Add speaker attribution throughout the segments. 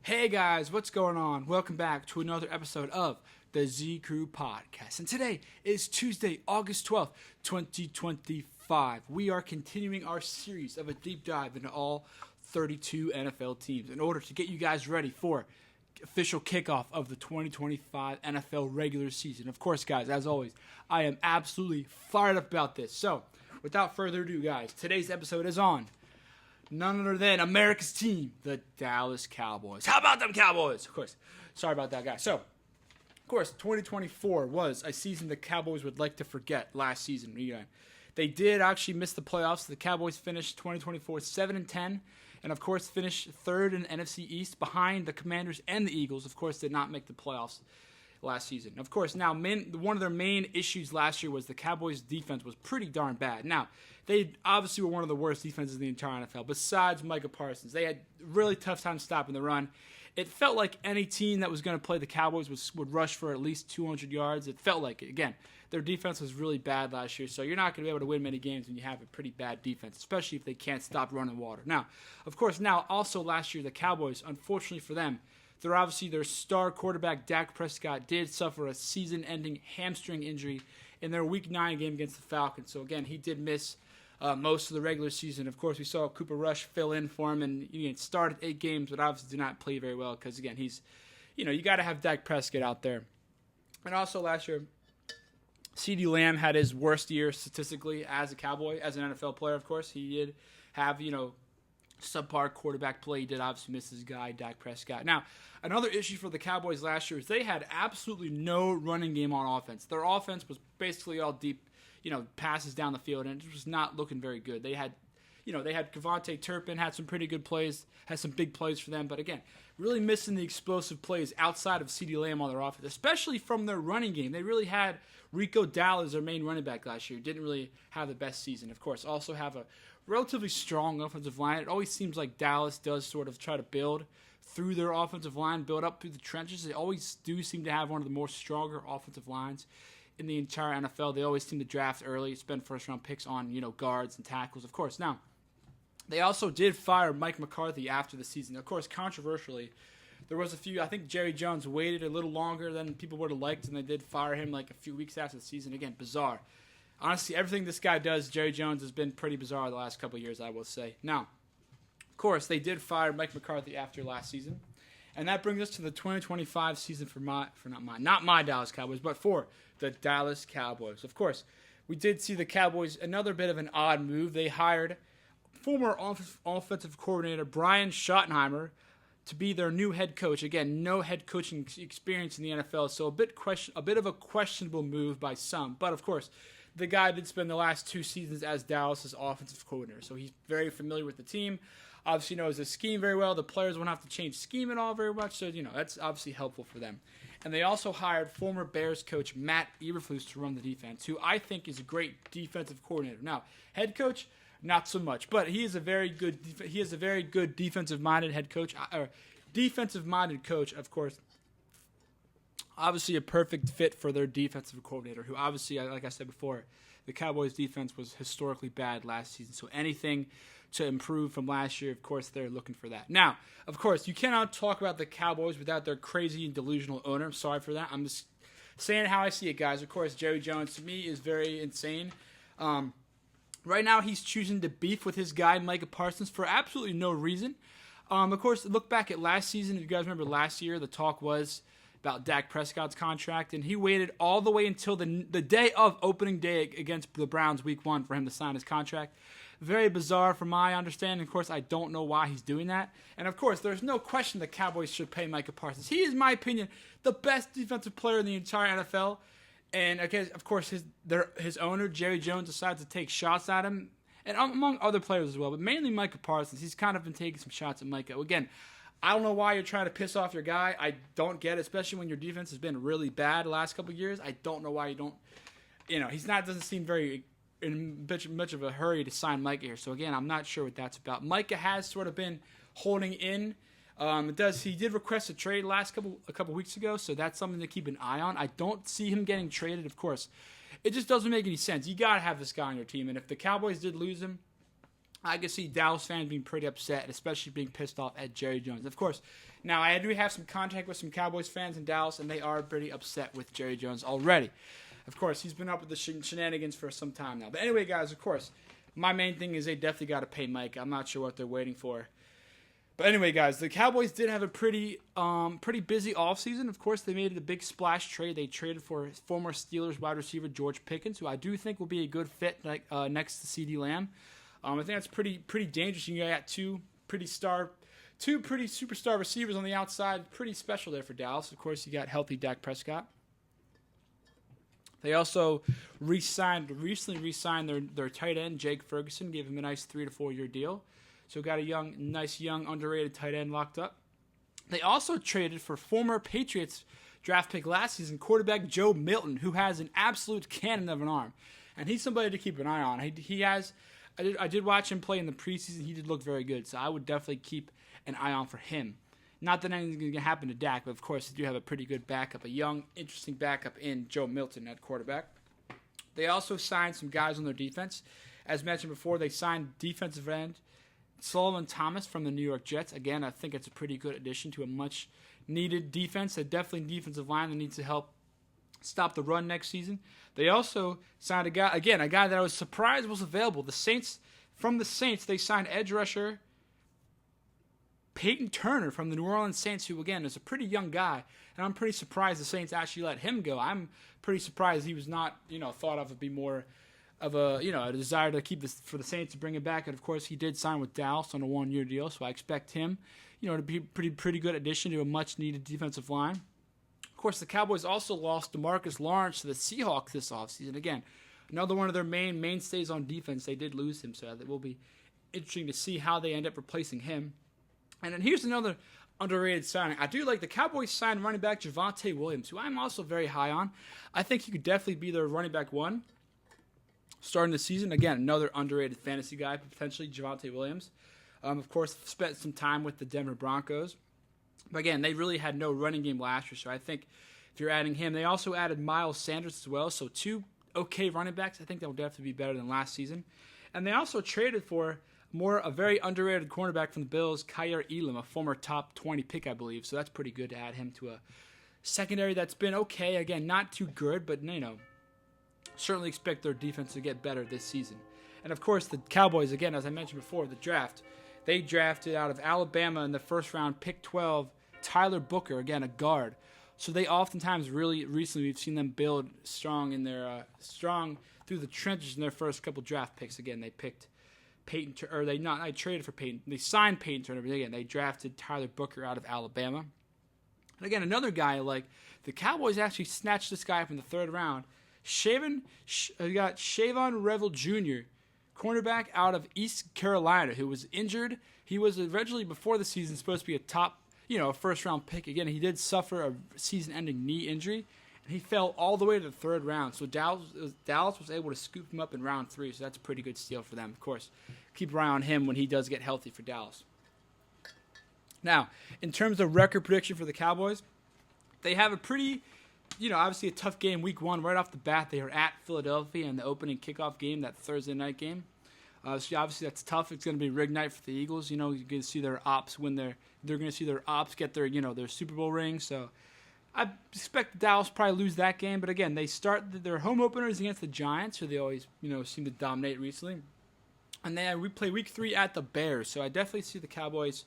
Speaker 1: Hey guys, what's going on? Welcome back to another episode of the Zcrew podcast. And today is Tuesday, August 12th, 2025. We are continuing our series of a deep dive into all 32 NFL teams in order to get you guys ready for official kickoff of the 2025 NFL regular season. Of course, guys, as always, I am absolutely fired up about this. So, without further ado, guys, today's episode is on none other than America's team, the Dallas Cowboys. How about them Cowboys? Of course. Sorry about that, guys. So, of course, 2024 was a season the Cowboys would like to forget last season. They did actually miss the playoffs. The Cowboys finished 2024 7-10, and of course finished third in the NFC East behind the Commanders and the Eagles. Of course, did not make the playoffs last season. Of course, now one of their main issues last year was the Cowboys' defense was pretty darn bad. Now, they obviously were one of the worst defenses in the entire NFL, besides Micah Parsons. They had really tough time stopping the run. It felt like any team that was going to play the Cowboys would rush for at least 200 yards. It felt like it. Again, their defense was really bad last year, so you're not going to be able to win many games when you have a pretty bad defense, especially if they can't stop running water. Now, of course, also last year, the Cowboys, unfortunately for them, their star quarterback, Dak Prescott, did suffer a season-ending hamstring injury in their Week 9 game against the Falcons. So, again, he did miss most of the regular season. Of course, we saw Cooper Rush fill in for him, and he started 8 games, but obviously did not play very well because, again, you got to have Dak Prescott out there. And also last year, CeeDee Lamb had his worst year statistically as a Cowboy, as an NFL player, of course. He did have, subpar quarterback play. He did obviously miss his guy, Dak Prescott. Now, another issue for the Cowboys last year is they had absolutely no running game on offense. Their offense was basically all deep, passes down the field, and it was not looking very good. They had Kevontae Turpin, had some pretty good plays, had some big plays for them, but again, really missing the explosive plays outside of CeeDee Lamb on their offense, especially from their running game. They really had Rico Dowdle as their main running back last year. Didn't really have the best season. Of course, also have a relatively strong offensive line. It always seems like Dallas does sort of try to build through their offensive line, build up through the trenches. They always do seem to have one of the more stronger offensive lines in the entire NFL. They always seem to draft early, spend first-round picks on, guards and tackles, of course. Now, they also did fire Mike McCarthy after the season. Of course, controversially, there was a few. I think Jerry Jones waited a little longer than people would have liked, and they did fire him like a few weeks after the season. Again, bizarre. Honestly, everything this guy does, Jerry Jones, has been pretty bizarre the last couple of years, I will say. Now, of course, they did fire Mike McCarthy after last season, and that brings us to the 2025 season not my Dallas Cowboys, but for the Dallas Cowboys. Of course, we did see the Cowboys, another bit of an odd move. They hired former offensive coordinator Brian Schottenheimer to be their new head coach. Again, no head coaching experience in the NFL, so a bit of a questionable move by some. But of course, the guy did spend the last 2 seasons as Dallas' offensive coordinator, so he's very familiar with the team. Obviously knows the scheme very well. The players won't have to change scheme at all very much, so that's obviously helpful for them. And they also hired former Bears coach Matt Eberflus to run the defense, who I think is a great defensive coordinator. Now, head coach, not so much, but he is a very good defensive-minded head coach, or defensive-minded coach, of course. Obviously a perfect fit for their defensive coordinator, who obviously, like I said before, the Cowboys' defense was historically bad last season. So anything to improve from last year, of course, they're looking for that. Now, of course, you cannot talk about the Cowboys without their crazy and delusional owner. I'm sorry for that. I'm just saying how I see it, guys. Of course, Jerry Jones, to me, is very insane. Right now, he's choosing to beef with his guy, Micah Parsons, for absolutely no reason. Of course, look back at last season. If you guys remember last year, the talk was about Dak Prescott's contract, and he waited all the way until the day of opening day against the Browns Week 1 for him to sign his contract. Very bizarre from my understanding. Of course, I don't know why he's doing that. And of course, there's no question the Cowboys should pay Micah Parsons. He is, in my opinion, the best defensive player in the entire NFL. And of course, his owner, Jerry Jones, decided to take shots at him, and among other players as well, but mainly Micah Parsons. He's kind of been taking some shots at Micah. Again, I don't know why you're trying to piss off your guy. I don't get it, especially when your defense has been really bad the last couple of years. I don't know why you don't. Doesn't seem very in much of a hurry to sign Micah here. So again, I'm not sure what that's about. Micah has sort of been holding in. He did request a trade a couple weeks ago, so that's something to keep an eye on. I don't see him getting traded, of course. It just doesn't make any sense. You got to have this guy on your team, and if the Cowboys did lose him, I can see Dallas fans being pretty upset, especially being pissed off at Jerry Jones. Of course, now I do have some contact with some Cowboys fans in Dallas, and they are pretty upset with Jerry Jones already. Of course, he's been up with the shenanigans for some time now. But anyway, guys, of course, my main thing is they definitely got to pay Mike. I'm not sure what they're waiting for. But anyway, guys, the Cowboys did have a pretty busy offseason. Of course, they made the big splash trade. They traded for former Steelers wide receiver George Pickens, who I do think will be a good fit next to CeeDee Lamb. I think that's pretty dangerous. You got two pretty superstar receivers on the outside. Pretty special there for Dallas. Of course, you got healthy Dak Prescott. They also recently re-signed their tight end, Jake Ferguson, gave him a nice 3 to 4 year deal. So got a nice young, underrated tight end locked up. They also traded for former Patriots draft pick last season, quarterback Joe Milton, who has an absolute cannon of an arm. And he's somebody to keep an eye on. I did watch him play in the preseason. He did look very good, so I would definitely keep an eye on for him. Not that anything's going to happen to Dak, but of course they do have a pretty good backup, a young, interesting backup in Joe Milton at quarterback. They also signed some guys on their defense. As mentioned before, they signed defensive end Solomon Thomas from the New York Jets. Again, I think it's a pretty good addition to a much-needed defense, a definitely defensive line that needs to help stop the run next season. They also signed a guy that I was surprised was available. From the Saints, they signed edge rusher Peyton Turner from the New Orleans Saints, who, again, is a pretty young guy, and I'm pretty surprised the Saints actually let him go. I'm pretty surprised he was not, thought of to be more of a desire to keep this for the Saints to bring him back. And, of course, he did sign with Dallas on a 1-year deal, so I expect him, to be a pretty good addition to a much-needed defensive line. Of course, the Cowboys also lost DeMarcus Lawrence to the Seahawks this offseason. Again, another one of their mainstays on defense. They did lose him, so it will be interesting to see how they end up replacing him. And then here's another underrated signing. I do like the Cowboys signed running back Javonte Williams, who I'm also very high on. I think he could definitely be their running back one starting the season. Again, another underrated fantasy guy, potentially Javonte Williams. Of course, spent some time with the Denver Broncos. But again, they really had no running game last year, so I think if you're adding him, they also added Miles Sanders as well. So 2 okay running backs. I think they'll definitely be better than last season. And they also traded for a very underrated cornerback from the Bills, Kyer Elam, a former top 20 pick, I believe. So that's pretty good to add him to a secondary that's been okay. Again, not too good, but certainly expect their defense to get better this season. And of course, the Cowboys, again, as I mentioned before, the draft. They drafted out of Alabama in the first round, pick 12, Tyler Booker, again, a guard. So they oftentimes recently we've seen them build strong through the trenches in their first couple draft picks. Again, they picked Peyton, or I traded for Peyton. They signed Peyton Turner, but again, they drafted Tyler Booker out of Alabama. And again, another guy the Cowboys actually snatched this guy from the third round. You got Shavon Revel Jr., cornerback out of East Carolina, who was injured. He was originally, before the season, supposed to be a top, a first-round pick. Again, he did suffer a season-ending knee injury, and he fell all the way to the third round. So Dallas was able to scoop him up in round 3, so that's a pretty good steal for them. Of course, keep an eye on him when he does get healthy for Dallas. Now, in terms of record prediction for the Cowboys, they have a pretty, obviously a tough game week 1. Right off the bat, they are at Philadelphia in the opening kickoff game, that Thursday night game. So obviously that's tough. It's going to be rig night for the Eagles. You're going to see their ops they're going to see their ops get their Super Bowl ring. So I expect Dallas probably lose that game. But again, they start their home openers against the Giants, who they always seem to dominate recently. And then we play week 3 at the Bears. So I definitely see the Cowboys,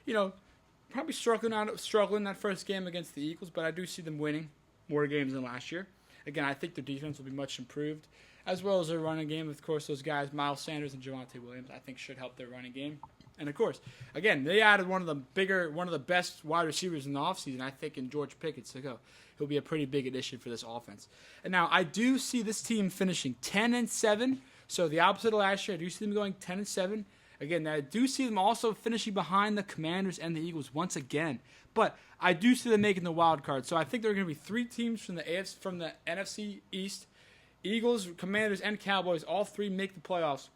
Speaker 1: probably struggling that first game against the Eagles. But I do see them winning more games than last year. Again, I think their defense will be much improved, as well as their running game. Of course, those guys, Miles Sanders and Javonte Williams, I think should help their running game. And of course, again, they added one of the best wide receivers in the offseason, I think, in George Pickens. So he'll be a pretty big addition for this offense. And now I do see this team finishing 10-7. So the opposite of last year, I do see them going 10-7. Again, I do see them also finishing behind the Commanders and the Eagles once again. But I do see them making the wild card. So I think there are going to be 3 teams from the NFC East. Eagles, Commanders, and Cowboys, all 3 make the playoffs.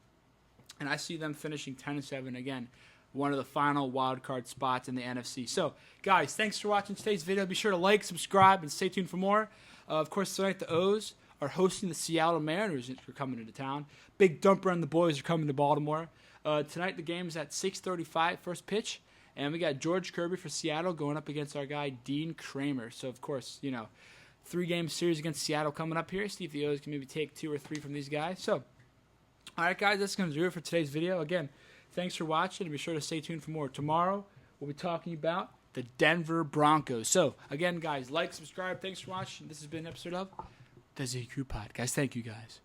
Speaker 1: And I see them finishing 10-7 again. One of the final wild card spots in the NFC. So, guys, thanks for watching today's video. Be sure to like, subscribe, and stay tuned for more. Of course, tonight the O's are hosting the Seattle Mariners, who are coming into town. Big Dumper and the boys are coming to Baltimore. Tonight the game is at 6:35, first pitch. And we got George Kirby for Seattle going up against our guy Dean Kramer. So, of course, 3-game series against Seattle coming up here. See if the O's can maybe take 2 or 3 from these guys. So, all right, guys, that's going to do it for today's video. Again, thanks for watching, and be sure to stay tuned for more. Tomorrow, we'll be talking about the Denver Broncos. So, again, guys, like, subscribe. Thanks for watching. This has been an episode of the Zcrew Podcast. Thank you, guys.